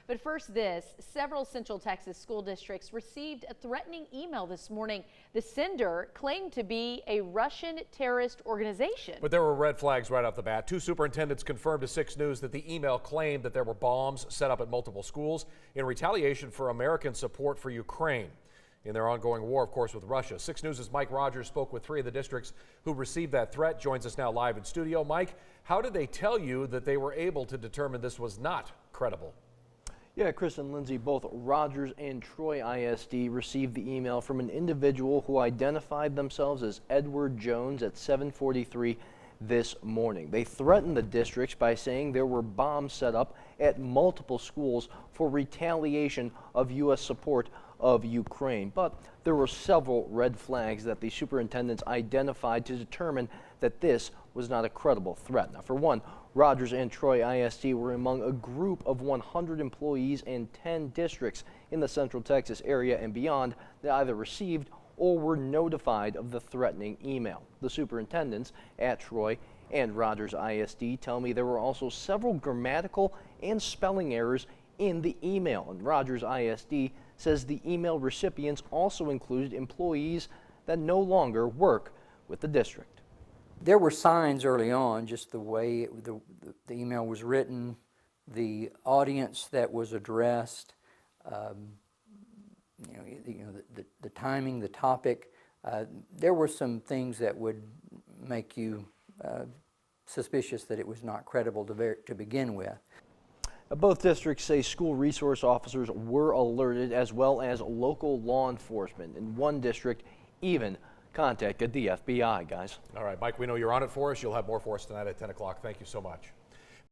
But first this, several Central Texas school districts received a threatening email this morning. The sender claimed to be a Russian terrorist organization. But there were red flags right off the bat. Two superintendents confirmed to 6 News that the email claimed that there were bombs set up at multiple schools in retaliation for American support for Ukraine in their ongoing war, of course, with Russia. 6 News' Mike Rogers spoke with 3 of the districts who received that threat. Joins us now live in studio. Mike, how did they tell you that they were able to determine this was not credible? Yeah, Chris and Lindsay, both Rogers and Troy ISD received the email from an individual who identified themselves as Edward Jones at 7:43 this morning. They threatened the districts by saying there were bombs set up at multiple schools for retaliation of U.S. support of Ukraine. But there were several red flags that the superintendents identified to determine that this was not a credible threat. Now, for one, Rogers and Troy ISD were among a group of 100 employees in 10 districts in the Central Texas area and beyond that either received or were notified of the threatening email. The superintendents at Troy and Rogers ISD tell me there were also several grammatical and spelling errors in the email. And Rogers ISD says the email recipients also included employees that no longer work with the district. There were signs early on, just the way the email was written, the audience that was addressed, the timing, the topic. There were some things that would make you suspicious that it was not credible to begin with. Both districts say school resource officers were alerted, as well as local law enforcement. In one district even contacted the FBI, guys. All right, Mike, we know you're on it for us. You'll have more for us tonight at 10 o'clock. Thank you so much.